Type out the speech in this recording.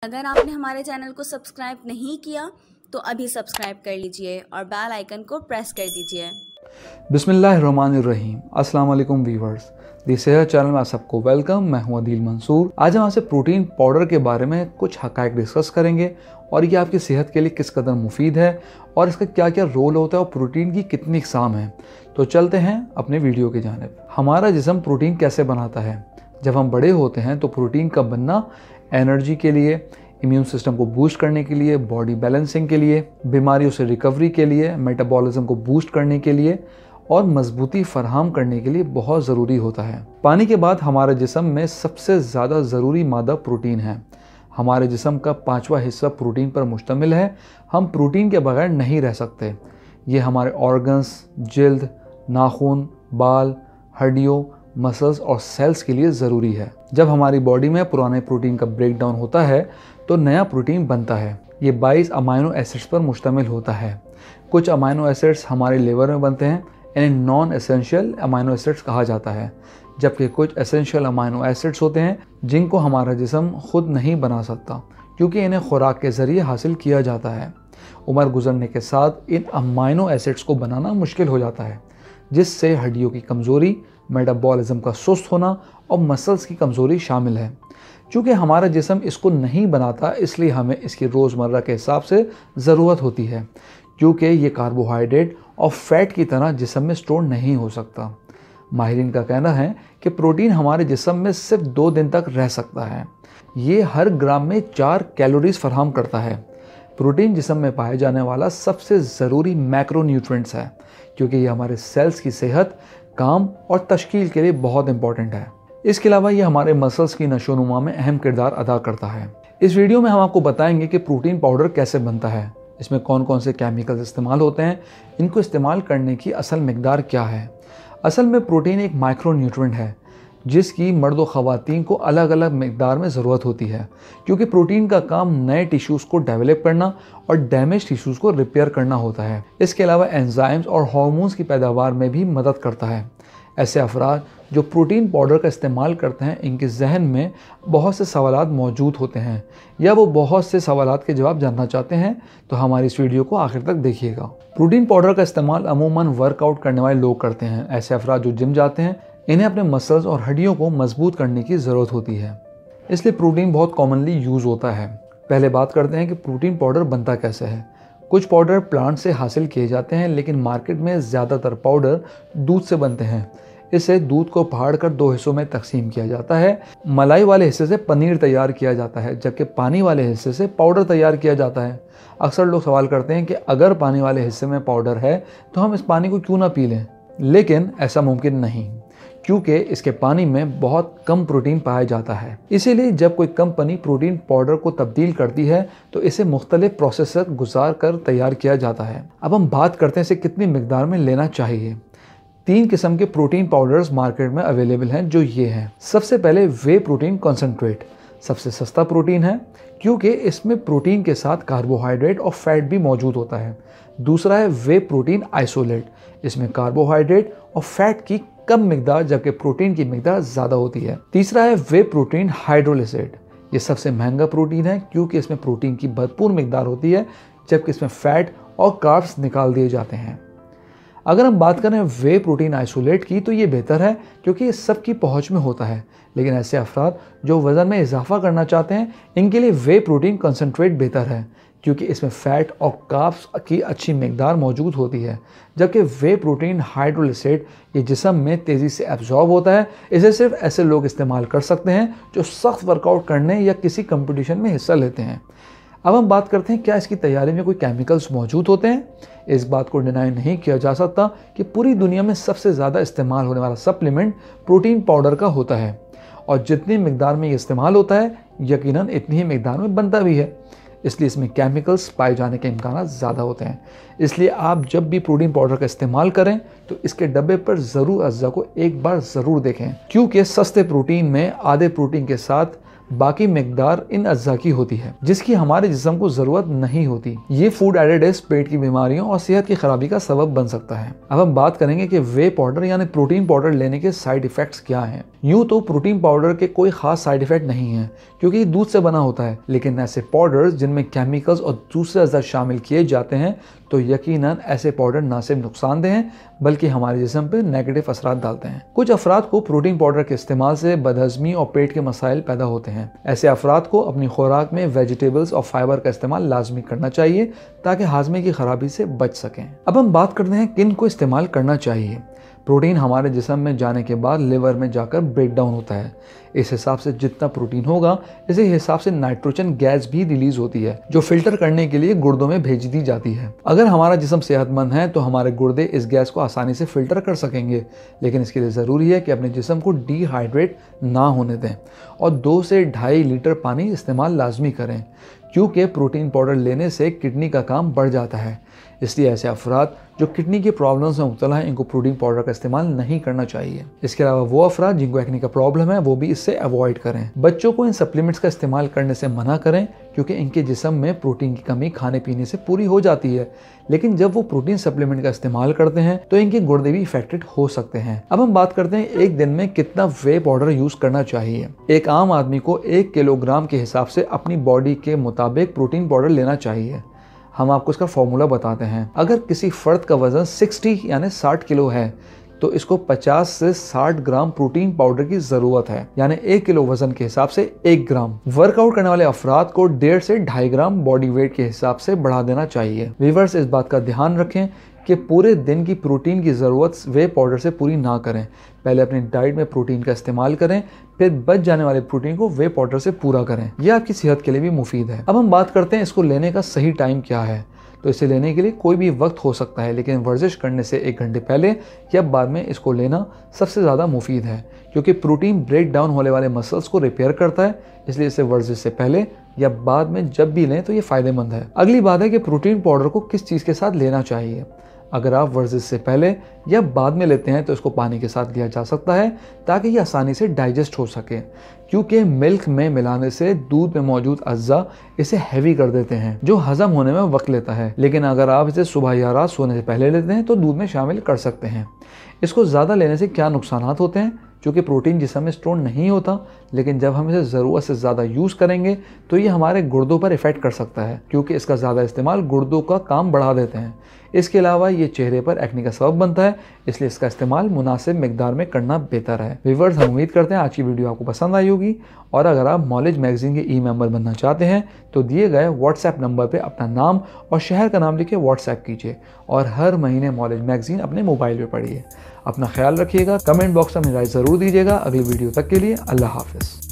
अगर आपने हमारे चैनल को सब्सक्राइब नहीं किया तो अभी सब्सक्राइब कर लीजिए और बेल आइकन को प्रेस कर दीजिए। बिस्मिल्लाहिर्रहमानिर्रहीम। अस्सलाम वालेकुम व्यूअर्स, दी सेहत चैनल में आप सबको वेलकम। मैं हूं अदील मंसूर। आज हम आपसे प्रोटीन पाउडर के बारे में कुछ हक़ाइक़ डिस्कस करेंगे और ये आपकी सेहत के लिए किस कदर मुफीद है और इसका क्या क्या रोल होता है और प्रोटीन की कितनी इक़साम है। तो चलते हैं अपने वीडियो की जानिब। हमारा जिस्म प्रोटीन कैसे बनाता है? जब हम बड़े होते हैं तो प्रोटीन का बनना एनर्जी के लिए, इम्यून सिस्टम को बूस्ट करने के लिए, बॉडी बैलेंसिंग के लिए, बीमारियों से रिकवरी के लिए, मेटाबॉलिज्म को बूस्ट करने के लिए और मजबूती फराहम करने के लिए बहुत ज़रूरी होता है। पानी के बाद हमारे जिस्म में सबसे ज़्यादा ज़रूरी मादा प्रोटीन है। हमारे जिस्म का 5वां हिस्सा प्रोटीन पर मुश्तमिल है। हम प्रोटीन के बगैर नहीं रह सकते। ये हमारे ऑर्गन्स, जिल्द, नाखून, बाल, हड्डियों, मसल्स और सेल्स के लिए ज़रूरी है। जब हमारी बॉडी में पुराने प्रोटीन का ब्रेक डाउन होता है तो नया प्रोटीन बनता है। ये 22 अमाइनो एसिड्स पर मुश्तमिल होता है। कुछ अमाइनो एसिड्स हमारे लिवर में बनते हैं, इन्हें नॉन एसेंशियल अमाइनो एसिड्स कहा जाता है, जबकि कुछ एसेंशियल अमाइनो एसिड्स होते हैं जिनको हमारा जिस्म खुद नहीं बना सकता क्योंकि इन्हें खुराक के ज़रिए हासिल किया जाता है। उम्र गुजरने के साथ इन अमाइनो एसिड्स को बनाना मुश्किल हो जाता है, जिससे हड्डियों की कमज़ोरी, मेटाबॉलिज्म का सुस्त होना और मसल्स की कमज़ोरी शामिल है। चूँकि हमारा जिस्म इसको नहीं बनाता, इसलिए हमें इसकी रोज़मर्रा के हिसाब से ज़रूरत होती है, क्योंकि ये कार्बोहाइड्रेट और फैट की तरह जिस्म में स्टोर नहीं हो सकता। माहिरीन का कहना है कि प्रोटीन हमारे जिस्म में सिर्फ 2 दिन तक रह सकता है। ये हर ग्राम में 4 कैलोरीज फराहम करता है। प्रोटीन जिस्म में पाए जाने वाला सबसे ज़रूरी मैक्रोन्यूट्रिएंट्स है, क्योंकि ये हमारे सेल्स की सेहत, काम और तश्कील के लिए बहुत इंपॉर्टेंट है। इसके अलावा ये हमारे मसल्स की नशोनुमा में अहम किरदार अदा करता है। इस वीडियो में हम आपको बताएंगे कि प्रोटीन पाउडर कैसे बनता है, इसमें कौन कौन से केमिकल्स इस्तेमाल होते हैं, इनको इस्तेमाल करने की असल मिकदार क्या है। असल में प्रोटीन एक माइक्रोन्यूट्रिएंट है जिसकी मर्द व ख़वातीन को अलग अलग मिकदार में ज़रूरत होती है, क्योंकि प्रोटीन का काम नए टिश्यूज़ को डेवलप करना और डैमेज टिश्यूज़ को रिपेयर करना होता है। इसके अलावा एंजाइम्स और हार्मोन्स की पैदावार में भी मदद करता है। ऐसे अफराद जो प्रोटीन पाउडर का इस्तेमाल करते हैं, इनके जहन में बहुत से सवालात मौजूद होते हैं या वो बहुत से सवालात के जवाब जानना चाहते हैं, तो हमारी इस वीडियो को आखिर तक देखिएगा। प्रोटीन पाउडर का इस्तेमाल अमूमन वर्कआउट करने वाले लोग करते हैं। ऐसे अफराद जो जिम जाते हैं, इन्हें अपने मसल्स और हड्डियों को मजबूत करने की ज़रूरत होती है, इसलिए प्रोटीन बहुत कॉमनली यूज़ होता है। पहले बात करते हैं कि प्रोटीन पाउडर बनता कैसे है। कुछ पाउडर प्लांट से हासिल किए जाते हैं, लेकिन मार्केट में ज़्यादातर पाउडर दूध से बनते हैं। इसे दूध को फाड़ कर 2 हिस्सों में तकसीम किया जाता है। मलाई वाले हिस्से से पनीर तैयार किया जाता है, जबकि पानी वाले हिस्से से पाउडर तैयार किया जाता है। अक्सर लोग सवाल करते हैं कि अगर पानी वाले हिस्से में पाउडर है तो हम इस पानी को क्यों ना पी लें, लेकिन ऐसा मुमकिन नहीं, क्योंकि इसके पानी में बहुत कम प्रोटीन पाया जाता है। इसीलिए जब कोई कंपनी प्रोटीन पाउडर को तब्दील करती है तो इसे मुख्तलिफ प्रोसेस से गुजार कर तैयार किया जाता है। अब हम बात करते हैं इसे कितनी मिकदार में लेना चाहिए। 3 किस्म के प्रोटीन पाउडर्स मार्केट में अवेलेबल हैं, जो ये हैं। सबसे पहले वे प्रोटीन कॉन्सेंट्रेट सबसे सस्ता प्रोटीन है, क्योंकि इसमें प्रोटीन के साथ कार्बोहाइड्रेट और फैट भी मौजूद होता है। दूसरा है वे प्रोटीन आइसोलेट, इसमें कार्बोहाइड्रेट और फैट की कम मिकदार जबकि प्रोटीन की मिकदार ज़्यादा होती है। तीसरा है वे प्रोटीन हाइड्रोलिसेट, ये सबसे महंगा प्रोटीन है क्योंकि इसमें प्रोटीन की भरपूर मिकदार होती है, जबकि इसमें फैट और कार्ब्स निकाल दिए जाते हैं। अगर हम बात करें वे प्रोटीन आइसोलेट की, तो ये बेहतर है क्योंकि ये सबकी पहुंच में होता है, लेकिन ऐसे अफराद जो वज़न में इजाफा करना चाहते हैं, इनके लिए वे प्रोटीन कंसनट्रेट बेहतर है, क्योंकि इसमें फ़ैट और कार्ब्स की अच्छी मिकदार मौजूद होती है। जबकि वे प्रोटीन हाइड्रोलिसेट ये जिस्म में तेज़ी से एब्जॉर्ब होता है। इसे सिर्फ ऐसे लोग इस्तेमाल कर सकते हैं जो सख्त वर्कआउट करने या किसी कंपटीशन में हिस्सा लेते हैं। अब हम बात करते हैं क्या इसकी तैयारी में कोई केमिकल्स मौजूद होते हैं। इस बात को डिनाई नहीं किया जा सकता कि पूरी दुनिया में सबसे ज़्यादा इस्तेमाल होने वाला सप्लीमेंट प्रोटीन पाउडर का होता है, और जितनी मिकदार में ये इस्तेमाल होता है, यकीनन इतनी ही मिकदार में बनता भी है। इसलिए इसमें केमिकल्स पाए जाने के इम्कान ज़्यादा होते हैं। इसलिए आप जब भी प्रोटीन पाउडर का इस्तेमाल करें तो इसके डब्बे पर ज़रूर अज्जा को एक बार ज़रूर देखें, क्योंकि सस्ते प्रोटीन में आधे प्रोटीन के साथ बाकी मिकदार इन अज्जा की होती है जिसकी हमारे जिस्म को ज़रूरत नहीं होती। ये फूड एडिटिव्स पेट की बीमारियों और सेहत की खराबी का सबब बन सकता है। अब हम बात करेंगे कि वे पाउडर यानी प्रोटीन पाउडर लेने के साइड इफ़ेक्ट्स क्या हैं। यूँ तो प्रोटीन पाउडर के कोई ख़ास साइड इफ़ेक्ट नहीं है, क्योंकि ये दूध से बना होता है। लेकिन ऐसे पाउडर्स जिनमें केमिकल्स और दूसरे अज़र शामिल किए जाते हैं तो यकीनन ऐसे पाउडर ना सिर्फ नुकसानदेह हैं बल्कि हमारे जिस्म पे नेगेटिव असरात डालते हैं। कुछ अफराद को प्रोटीन पाउडर के इस्तेमाल से बदहज़मी और पेट के मसाइल पैदा होते हैं। ऐसे अफराद को अपनी खुराक में वेजिटेबल्स और फाइबर का इस्तेमाल लाजमी करना चाहिए ताकि हाजमे की खराबी से बच सकें। अब हम बात करते हैं किन को इस्तेमाल करना चाहिए। प्रोटीन हमारे जिस्म में जाने के बाद लिवर में जाकर ब्रेक डाउन होता है। इस हिसाब से जितना प्रोटीन होगा इसी हिसाब से नाइट्रोजन गैस भी रिलीज होती है जो फिल्टर करने के लिए गुर्दों में भेज दी जाती है। अगर हमारा जिस्म सेहतमंद है तो हमारे गुर्दे इस गैस को आसानी से फिल्टर कर सकेंगे, लेकिन इसके लिए ज़रूरी है कि अपने जिस्म को डिहाइड्रेट ना होने दें और 2 से 2.5 लीटर पानी इस्तेमाल लाजमी करें, क्योंकि प्रोटीन पाउडर लेने से किडनी का काम बढ़ जाता है। इसलिए ऐसे अफराद जो किडनी की प्रॉब्लम्स में मुब्तला हैं इनको प्रोटीन पाउडर का इस्तेमाल नहीं करना चाहिए। इसके अलावा वो अफराद जिनको एक्ने का प्रॉब्लम है वो भी इससे अवॉइड करें। बच्चों को इन सप्लीमेंट्स का इस्तेमाल करने से मना करें क्योंकि इनके जिस्म में प्रोटीन की कमी खाने पीने से पूरी हो जाती है, लेकिन जब वो प्रोटीन सप्लीमेंट का इस्तेमाल करते हैं तो इनके गुर्दे भी इफेक्टेड हो सकते हैं। अब हम बात करते हैं एक दिन में कितना वे पाउडर यूज करना चाहिए। एक आम आदमी को 1 किलोग्राम के हिसाब से अपनी बॉडी के मुताबिक प्रोटीन पाउडर लेना चाहिए। हम आपको इसका फॉर्मूला बताते हैं। अगर किसी फर्द का वजन 60 यानी 60 किलो है तो इसको 50 से 60 ग्राम प्रोटीन पाउडर की ज़रूरत है, यानी 1 किलो वजन के हिसाब से 1 ग्राम। वर्कआउट करने वाले अफराद को 1.5 से 2.5 ग्राम बॉडी वेट के हिसाब से बढ़ा देना चाहिए। व्यूअर्स, इस बात का ध्यान रखें कि पूरे दिन की प्रोटीन की ज़रूरत वे पाउडर से पूरी ना करें। पहले अपनी डाइट में प्रोटीन का इस्तेमाल करें, फिर बच जाने वाले प्रोटीन को वे पाउडर से पूरा करें। यह आपकी सेहत के लिए भी मुफीद है। अब हम बात करते हैं इसको लेने का सही टाइम क्या है। तो इसे लेने के लिए कोई भी वक्त हो सकता है, लेकिन वर्जिश करने से 1 घंटे पहले या बाद में इसको लेना सबसे ज़्यादा मुफीद है, क्योंकि प्रोटीन ब्रेक डाउन होने वाले मसल्स को रिपेयर करता है। इसलिए इसे वर्जिश से पहले या बाद में जब भी लें तो ये फ़ायदेमंद है। अगली बात है कि प्रोटीन पाउडर को किस चीज़ के साथ लेना चाहिए। अगर आप वर्जिश से पहले या बाद में लेते हैं तो इसको पानी के साथ लिया जा सकता है ताकि ये आसानी से डाइजेस्ट हो सके, क्योंकि मिल्क में मिलाने से दूध में मौजूद अज्जा इसे हैवी कर देते हैं जो हजम होने में वक्त लेता है। लेकिन अगर आप इसे सुबह या रात सोने से पहले लेते हैं तो दूध में शामिल कर सकते हैं। इसको ज़्यादा लेने से क्या नुकसान होते हैं? क्योंकि प्रोटीन जिस्म में स्टोर नहीं होता, लेकिन जब हम इसे ज़रूरत से ज़्यादा यूज़ करेंगे तो ये हमारे गुर्दों पर इफ़ेक्ट कर सकता है, क्योंकि इसका ज़्यादा इस्तेमाल गुर्दों का काम बढ़ा देते हैं। इसके अलावा ये चेहरे पर एक्ने का सबब बनता है, इसलिए इसका इस्तेमाल मुनासिब मिकदार में करना बेहतर है। व्यूअर्स, हम उम्मीद करते हैं आज की वीडियो आपको पसंद आई होगी, और अगर आप नॉलेज मैगजीन के ई-मेंबर बनना चाहते हैं तो दिए गए व्हाट्सएप नंबर पर अपना नाम और शहर का नाम लिखे व्हाट्सएप कीजिए और हर महीने नॉलेज मैगजीन अपने मोबाइल पर पढ़िए। अपना ख्याल रखिएगा, कमेंट बॉक्स में अपनी राय ज़रूर दीजिएगा। अगली वीडियो तक के लिए अल्लाह हाफ़िज़।